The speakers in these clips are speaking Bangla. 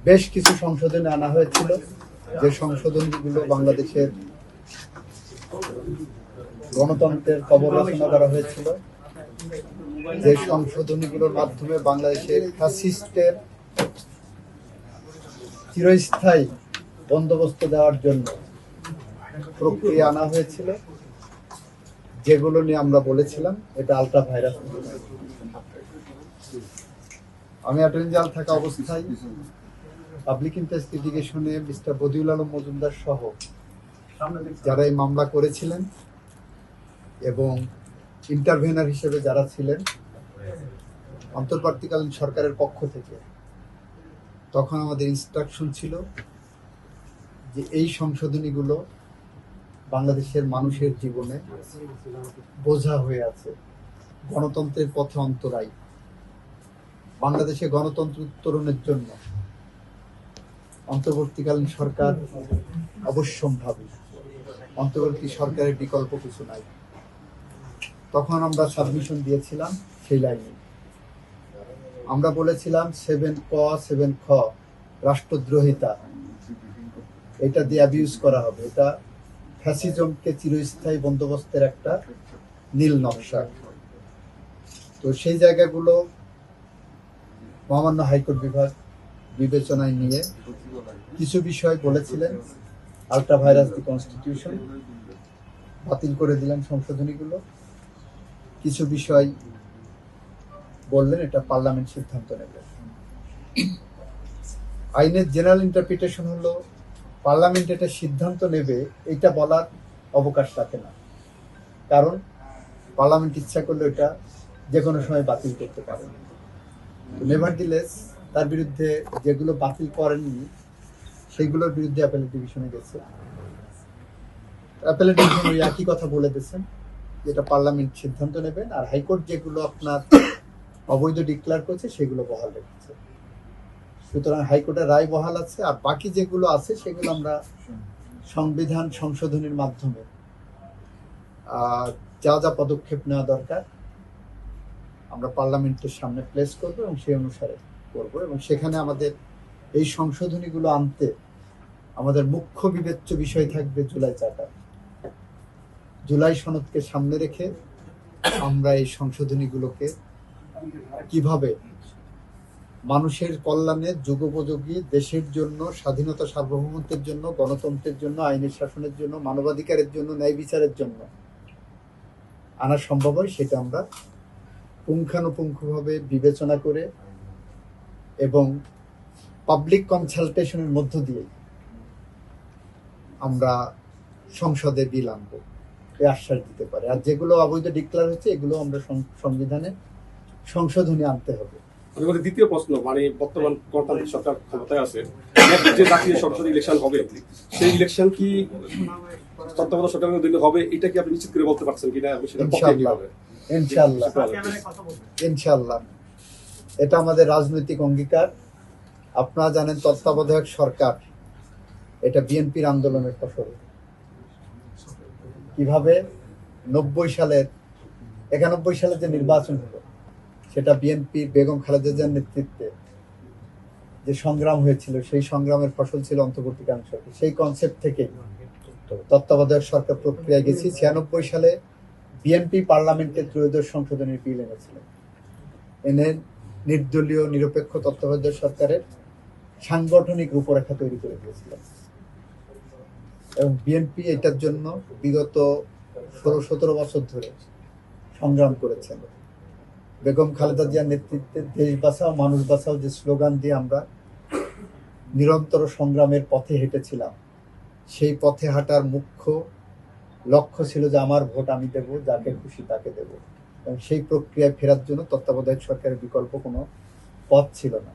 বেশ কিছু সংশোধনী আনা হয়েছিল, যে সংশোধনীগুলো বাংলাদেশের গণতন্ত্রের কবর রচনা করা হয়েছিল, যে সংশোধনীগুলোর মাধ্যমে বাংলাদেশের ফ্যাসিস্টের চিরস্থায়ী বন্দোবস্ত দেওয়ার জন্য প্রক্রিয়া আনা হয়েছিল, যেগুলো নিয়ে আমরা বলেছিলাম এটা আলট্রা ভাইরাস। আমি অ্যাটর্নি জেনারেল থাকা অবস্থায় পাবলিক ইন্টারেস্ট লিটিগেশনে মিস্টার বদিউল আলম মজুমদার সহ যারা এই মামলা করেছিলেন এবং ইন্টারভেনার হিসেবে যারা ছিলেন অন্তর্বর্তীকালীন সরকারের পক্ষ থেকে, তখন আমাদের ইনস্ট্রাকশন ছিল যে এই সংশোধনীগুলো বাংলাদেশের মানুষের জীবনে বোঝা হয়ে আছে, গণতন্ত্রের পথে অন্তরায়। বাংলাদেশে গণতন্ত্র উত্তরণের জন্য অন্তর্বর্তীকালীন সরকার অবশ্যম্ভাবী, অন্তর্বর্তী সরকারের বিকল্প কিছু নাই। তখন আমরা সাবমিশন দিয়েছিলাম সেই লাইনে। আমরা বলেছিলাম 7ক 7খ রাষ্ট্রদ্রোহিতা, এটা দিয়ে অ্যাবিউজ করা হবে, এটা ফ্যাসিজমকে চিরস্থায়ী বন্দোবস্তের একটা নীল নকশা। তো সেই জায়গাগুলো মহামান্য হাইকোর্ট বিভাগ বিবেচনায় নিয়ে কিছু বিষয় বলেছিলেন, আলট্রা ভাইরাস দি কনস্টিটিউশন বাতিল করে দিলেন সংশোধনীগুলো। কিছু বিষয় বললেন এটা পার্লামেন্ট সিদ্ধান্ত নেবে। আইনের জেনারেল ইন্টারপ্রিটেশন হলো পার্লামেন্ট এটা সিদ্ধান্ত নেবে, এটা বলার অবকাশ রাখে না, কারণ পার্লামেন্ট ইচ্ছা করলে এটা যে কোনো সময় বাতিল করতে পারে। নেভারদিলেস তার বিরুদ্ধে যেগুলো বাতিল করেননি সেইগুলোর বিরুদ্ধে অ্যাপেলেট ডিভিশনে গেছে। অ্যাপেলেট ডিভিশন ওই একই কথা বলে দিয়েছেন, যেটা পার্লামেন্ট সিদ্ধান্ত নেবেন, আর হাইকোর্ট যেগুলো আপনার অবৈধ ডিক্লেয়ার করেছে সেগুলো বহাল রেখেছে। সুতরাং হাইকোর্টের রায় বহাল আছে, আর বাকি যেগুলো আছে সেগুলো আমরা সংবিধান সংশোধনীর মাধ্যমে যা যা পদক্ষেপ নেওয়া দরকার আমরা পার্লামেন্টের সামনে প্লেস করবো এবং সেই অনুসারে করব। এবং সেখানে আমাদের এই সংশোধনীগুলো আনতে আমাদের মুখ্য বিবেচ্য বিষয় থাকবে জুলাই চার্টার। জুলাই সনদকে সামনে রেখে আমরা এই সংশোধনীগুলোকে কিভাবে মানুষের কল্যাণে যুগোপযোগী, দেশের জন্য, স্বাধীনতা সার্বভৌমত্বের জন্য, গণতন্ত্রের জন্য, আইনের শাসনের জন্য, মানবাধিকারের জন্য, ন্যায় বিচারের জন্য আনা সম্ভব হয়, সেটা আমরা পুঙ্খানুপুঙ্খভাবে বিবেচনা করে এবং পাবলিক কনসালটেশনের মধ্য দিয়ে আমরা সংসদে বিল আনবো, এই আশ্বাস দিতে পারে। আর যেগুলো অবৈধ ডিক্লেয়ার হচ্ছে এগুলো আমরা সংবিধানে সংশোধনী আনতে হবে। দ্বিতীয় প্রশ্ন, মানে বর্তমান গণতান্ত্রিক সরকার ক্ষমতায় আছে, যে জাতীয় সংসদ ইলেকশন হবে, সেই ইলেকশন কি তত্ত্বাবধায়ক সরকারের অধীনে হবে, এটা কি আপনি নিশ্চিত করে বলতে পারছেন কিনা? ইনশাআল্লাহ, ইনশাআল্লাহ এটা আমাদের রাজনৈতিক অঙ্গীকার। আপনারা জানেন তত্ত্বাবধায়ক সরকার এটা বিএনপির আন্দোলনের ফসল। কিভাবে 91 সালের যে নির্বাচন হলো সেটা বিএনপি বেগম খালেদা জিয়ার নেতৃত্বে যে সংগ্রাম হয়েছিল, সেই সংগ্রামের ফসল ছিল অন্তর্বর্তীকালীন সরকার। সেই কনসেপ্ট থেকে তত্ত্বাবধায়ক সরকার প্রক্রিয়ায় গেছি। 96 সালে বিএনপি পার্লামেন্টে ত্রয়োদশ সংশোধনীর বিল এনেছিলেন, এনে নির্দলীয় নিরপেক্ষ তত্ত্বাবধায়ক সরকারের সাংগঠনিক রূপরেখা তৈরি করে দিয়েছিলেন। এবং বিএনপি এটার জন্য বিগত 16-17 বছর ধরে সংগ্রাম করেছেন। বেগম খালেদা জিয়ার নেতৃত্বে দেশ বাঁচাও মানুষ বাঁচাও যে স্লোগান দিয়ে আমরা নিরন্তর সংগ্রামের পথে হেঁটেছিলাম, সেই পথে হাঁটার মুখ্য লক্ষ্য ছিল যে আমার ভোট আমি দেব, যাকে খুশি তাকে দেব। এবং সেই প্রক্রিয়ায় ফেরার জন্য তত্ত্বাবধায়ক সরকারের বিকল্প কোনো পথ ছিল না।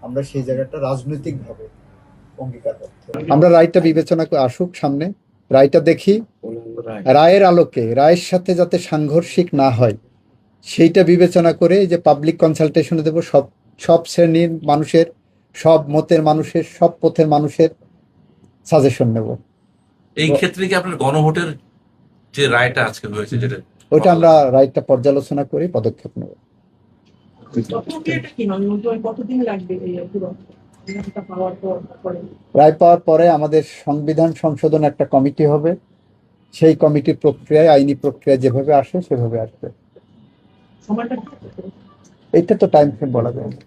আমরা সেই জায়গাটা রাজনৈতিকভাবে অঙ্গীকারবদ্ধ। আমরা রায়টা বিবেচনা করে আসুক সামনে, রায়টা দেখি, রায়ের আলোকে রায়ের সাথে যাতে সাংঘর্ষিক না হয় সেইটা বিবেচনা করে যে পাবলিক কনসালটেশনে দেব, সব শ্রেণীর মানুষের, সব মতের মানুষের, সব পথের মানুষের সাজেশন নেব। এই ক্ষেত্রে কি আপনার গণভোটের যে রায়টা আজকে হয়েছে, যেটা ওইটা আমরা রায়টা পর্যালোচনা করে পদক্ষেপ নেব। রায় পাওয়ার পরে আমাদের সংবিধান সংশোধন একটা কমিটি হবে, সেই কমিটির প্রক্রিয়ায় আইনি প্রক্রিয়া যেভাবে আসে সেভাবে আসবে। এটা তো টাইম ফ্রেম বলা যায় না।